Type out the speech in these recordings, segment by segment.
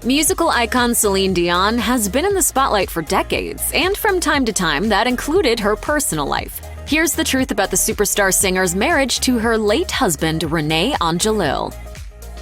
Musical icon Celeon Dion has been in the spotlight for decades, and from time to time, that included her personal life. Here's the truth about the superstar singer's marriage to her late husband, René Angelil.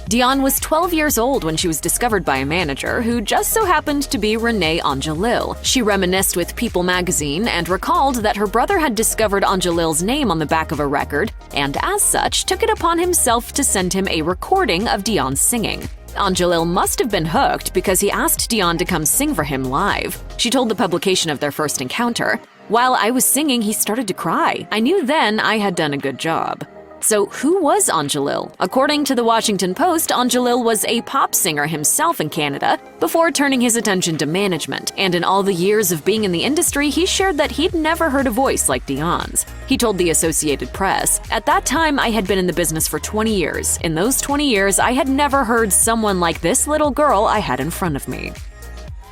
Dion was 12 years old when she was discovered by a manager who just so happened to be René Angelil. She reminisced with People magazine and recalled that her brother had discovered Angelil's name on the back of a record, and as such, took it upon himself to send him a recording of Dion singing. Angelil must have been hooked because he asked Dion to come sing for him live. She told the publication of their first encounter, "While I was singing, he started to cry. I knew then I had done a good job." So who was Angelil? According to the Washington Post, Angelil was a pop singer himself in Canada before turning his attention to management, and in all the years of being in the industry, he shared that he'd never heard a voice like Dion's. He told the Associated Press, "At that time, I had been in the business for 20 years. In those 20 years, I had never heard someone like this little girl I had in front of me."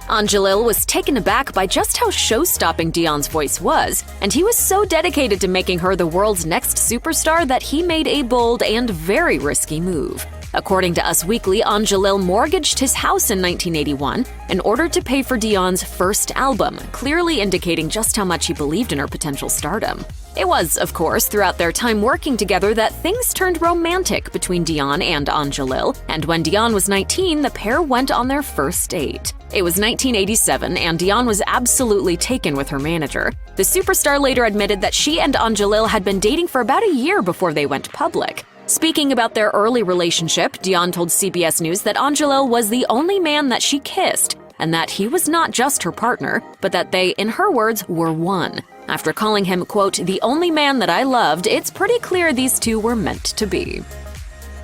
Angelil was taken aback by just how show-stopping Dion's voice was, and he was so dedicated to making her the world's next superstar that he made a bold and very risky move. According to Us Weekly, Angelil mortgaged his house in 1981 in order to pay for Dion's first album, clearly indicating just how much he believed in her potential stardom. It was, of course, throughout their time working together that things turned romantic between Dion and Angelil, and when Dion was 19, the pair went on their first date. It was 1987, and Dion was absolutely taken with her manager. The superstar later admitted that she and Angelil had been dating for about a year before they went public. Speaking about their early relationship, Dion told CBS News that Angelil was the only man that she kissed, and that he was not just her partner, but that they, in her words, were one. After calling him, quote, "the only man that I loved," it's pretty clear these two were meant to be.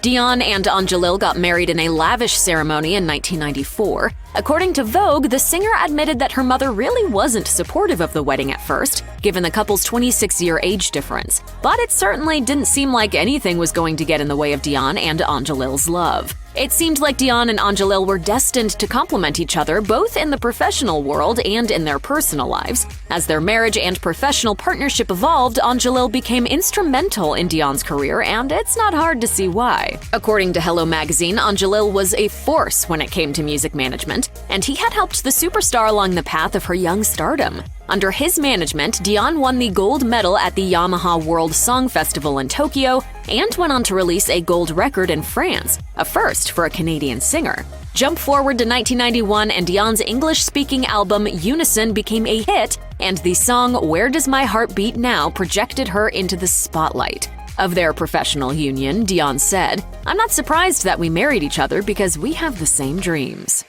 Dion and Angelil got married in a lavish ceremony in 1994. According to Vogue, the singer admitted that her mother really wasn't supportive of the wedding at first, given the couple's 26-year age difference. But it certainly didn't seem like anything was going to get in the way of Dion and Angelil's love. It seemed like Dion and Angelil were destined to complement each other both in the professional world and in their personal lives. As their marriage and professional partnership evolved, Angelil became instrumental in Dion's career, and it's not hard to see why. According to Hello magazine, Angelil was a force when it came to music management, and he had helped the superstar along the path of her young stardom. Under his management, Dion won the gold medal at the Yamaha World Song Festival in Tokyo and went on to release a gold record in France, a first for a Canadian singer. Jump forward to 1991 and Dion's English-speaking album Unison became a hit, and the song Where Does My Heart Beat Now projected her into the spotlight. Of their professional union, Dion said, "I'm not surprised that we married each other because we have the same dreams."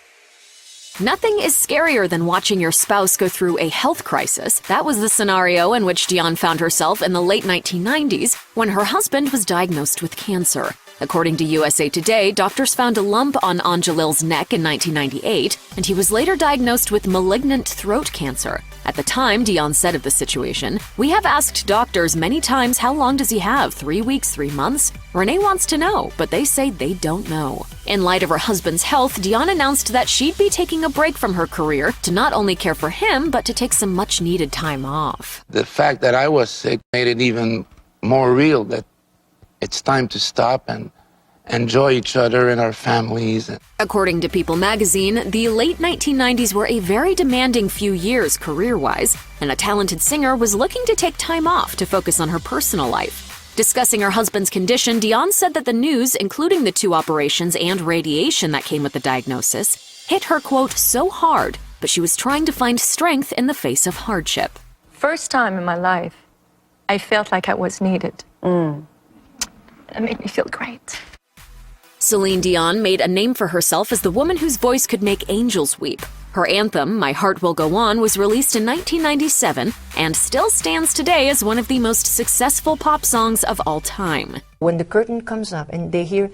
Nothing is scarier than watching your spouse go through a health crisis. That was the scenario in which Dion found herself in the late 1990s when her husband was diagnosed with cancer. According to USA Today, doctors found a lump on Angelil's neck in 1998, and he was later diagnosed with malignant throat cancer. At the time, Dion said of the situation, "We have asked doctors many times how long does he have, 3 weeks, 3 months? René wants to know, but they say they don't know." In light of her husband's health, Dion announced that she'd be taking a break from her career to not only care for him, but to take some much-needed time off. The fact that I was sick made it even more real that it's time to stop and enjoy each other and our families. According to People magazine, the late 1990s were a very demanding few years career-wise, and a talented singer was looking to take time off to focus on her personal life. Discussing her husband's condition, Dion said that the news, including the 2 operations and radiation that came with the diagnosis, hit her, quote, "so hard, but she was trying to find strength in the face of hardship." First time in my life, I felt like I was needed. It made me feel great. Celeon Dion made a name for herself as the woman whose voice could make angels weep. Her anthem, My Heart Will Go On, was released in 1997 and still stands today as one of the most successful pop songs of all time. When the curtain comes up and they hear,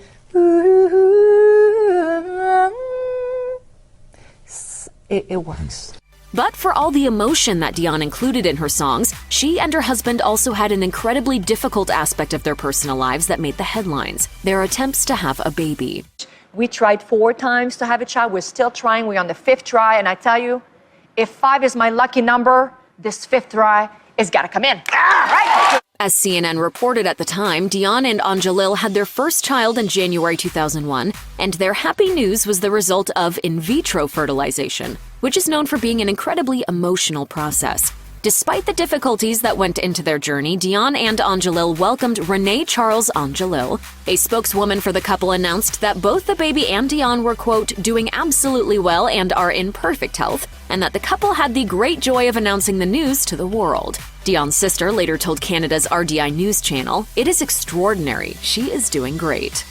it works. But for all the emotion that Dion included in her songs, she and her husband also had an incredibly difficult aspect of their personal lives that made the headlines: their attempts to have a baby. We tried 4 times to have a child. We're still trying. We're on the 5th try. And I tell you, if 5 is my lucky number, this 5th try has got to come in. Right? As CNN reported at the time, Dion and Angelil had their first child in January 2001, and their happy news was the result of in vitro fertilization, which is known for being an incredibly emotional process. Despite the difficulties that went into their journey, Dion and Angelil welcomed Renee Charles Angelil. A spokeswoman for the couple announced that both the baby and Dion were, quote, doing absolutely well and are in perfect health, and that the couple had the great joy of announcing the news to the world. Dion's sister later told Canada's RDI News channel, "It is extraordinary. She is doing great."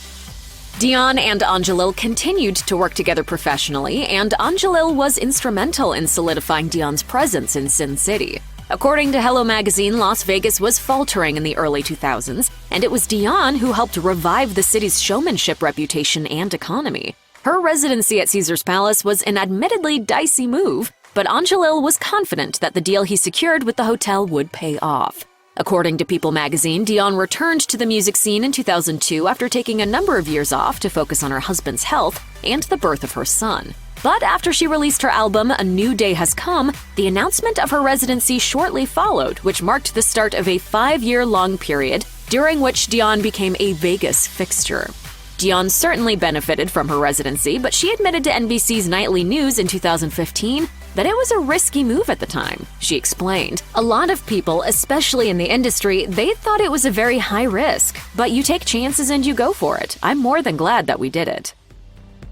Dion and Angelil continued to work together professionally, and Angelil was instrumental in solidifying Dion's presence in Sin City. According to Hello Magazine, Las Vegas was faltering in the early 2000s, and it was Dion who helped revive the city's showmanship reputation and economy. Her residency at Caesars Palace was an admittedly dicey move, but Angelil was confident that the deal he secured with the hotel would pay off. According to People magazine, Dion returned to the music scene in 2002 after taking a number of years off to focus on her husband's health and the birth of her son. But after she released her album A New Day Has Come, the announcement of her residency shortly followed, which marked the start of a 5-year-long period during which Dion became a Vegas fixture. Dion certainly benefited from her residency, but she admitted to NBC's Nightly News in 2015 that it was a risky move at the time. She explained, "A lot of people, especially in the industry, they thought it was a very high risk. But you take chances and you go for it. I'm more than glad that we did it."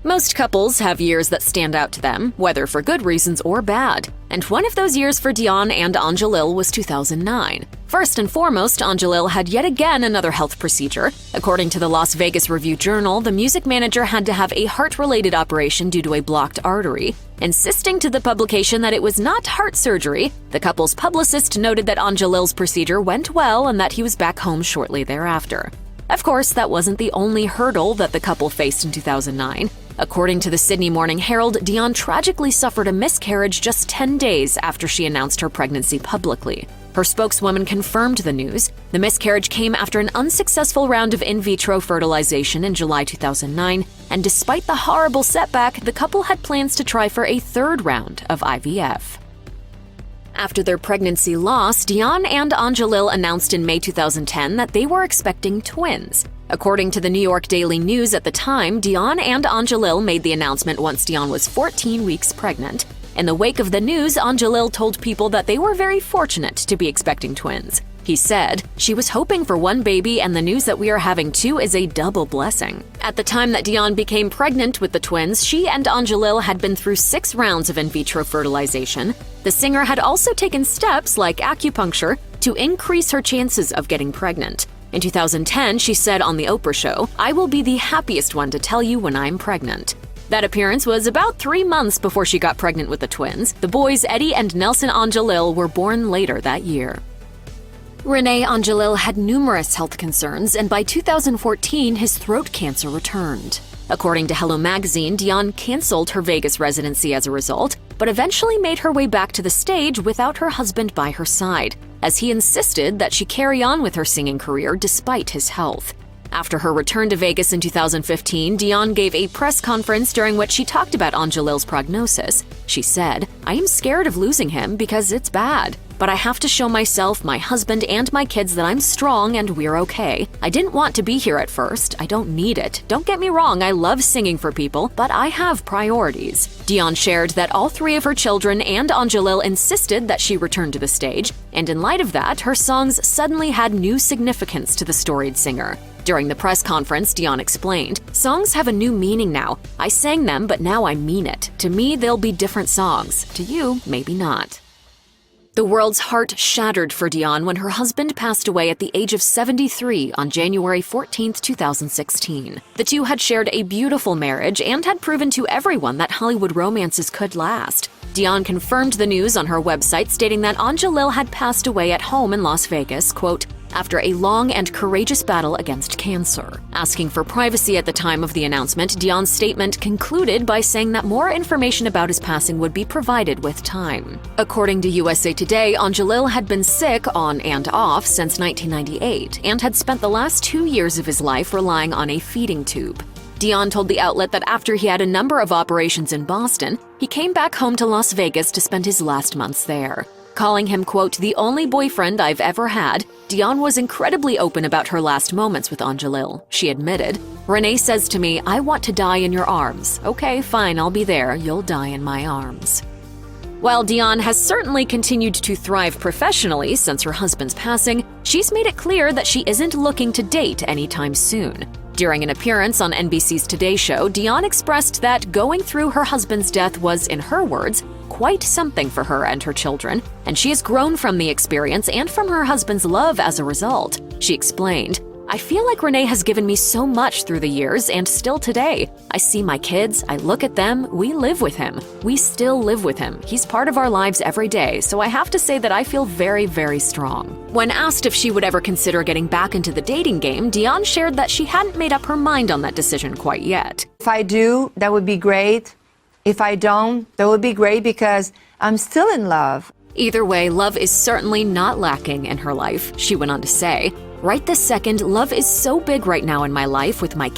Most couples have years that stand out to them, whether for good reasons or bad. And one of those years for Dion and Angelil was 2009. First and foremost, Angelil had yet again another health procedure. According to the Las Vegas Review-Journal, the music manager had to have a heart-related operation due to a blocked artery. Insisting to the publication that it was not heart surgery, the couple's publicist noted that Angelil's procedure went well and that he was back home shortly thereafter. Of course, that wasn't the only hurdle that the couple faced in 2009. According to the Sydney Morning Herald, Dion tragically suffered a miscarriage just 10 days after she announced her pregnancy publicly. Her spokeswoman confirmed the news. The miscarriage came after an unsuccessful round of in vitro fertilization in July 2009, and despite the horrible setback, the couple had plans to try for a third round of IVF. After their pregnancy loss, Dion and Angelil announced in May 2010 that they were expecting twins. According to the New York Daily News at the time, Dion and Angelil made the announcement once Dion was 14 weeks pregnant. In the wake of the news, Angelil told People that they were very fortunate to be expecting twins. He said, "She was hoping for one baby, and the news that we are having two is a double blessing." At the time that Dion became pregnant with the twins, she and Angelil had been through 6 rounds of in vitro fertilization. The singer had also taken steps like acupuncture to increase her chances of getting pregnant. In 2010, she said on The Oprah Show, "I will be the happiest one to tell you when I'm pregnant." That appearance was about 3 months before she got pregnant with the twins. The boys Eddie and Nelson Angelil were born later that year. Renee Angelil had numerous health concerns, and by 2014, his throat cancer returned. According to Hello Magazine, Dion canceled her Vegas residency as a result, but eventually made her way back to the stage without her husband by her side, as he insisted that she carry on with her singing career despite his health. After her return to Vegas in 2015, Dion gave a press conference during which she talked about Angelil's prognosis. She said, "I am scared of losing him because it's bad. But I have to show myself, my husband, and my kids that I'm strong and we're okay. I didn't want to be here at first. I don't need it. Don't get me wrong, I love singing for people, but I have priorities." Dion shared that all 3 of her children and Angelil insisted that she return to the stage, and in light of that, her songs suddenly had new significance to the storied singer. During the press conference, Dion explained, "Songs have a new meaning now. I sang them, but now I mean it. To me, they'll be different songs. To you, maybe not." The world's heart shattered for Dion when her husband passed away at the age of 73 on January 14, 2016. The two had shared a beautiful marriage and had proven to everyone that Hollywood romances could last. Dion confirmed the news on her website, stating that Angelil had passed away at home in Las Vegas, quote, "after a long and courageous battle against cancer." Asking for privacy at the time of the announcement, Dion's statement concluded by saying that more information about his passing would be provided with time. According to USA Today, Angelil had been sick on and off since 1998 and had spent the last 2 years of his life relying on a feeding tube. Dion told the outlet that after he had a number of operations in Boston, he came back home to Las Vegas to spend his last months there. Calling him, quote, the only boyfriend I've ever had, Dion was incredibly open about her last moments with Angelil. She admitted, Renee says to me, I want to die in your arms. Okay, fine, I'll be there. You'll die in my arms. While Dion has certainly continued to thrive professionally since her husband's passing, she's made it clear that she isn't looking to date anytime soon. During an appearance on NBC's Today Show, Dion expressed that going through her husband's death was, in her words, quite something for her and her children, and she has grown from the experience and from her husband's love as a result. She explained, I feel like Renee has given me so much through the years and still today. I see my kids, I look at them, we live with him. We still live with him. He's part of our lives every day, so I have to say that I feel very, very strong. When asked if she would ever consider getting back into the dating game, Dion shared that she hadn't made up her mind on that decision quite yet. If I do, that would be great. If I don't, that would be great because I'm still in love. Either way, love is certainly not lacking in her life, she went on to say. Right this second, love is so big right now in my life with my kids.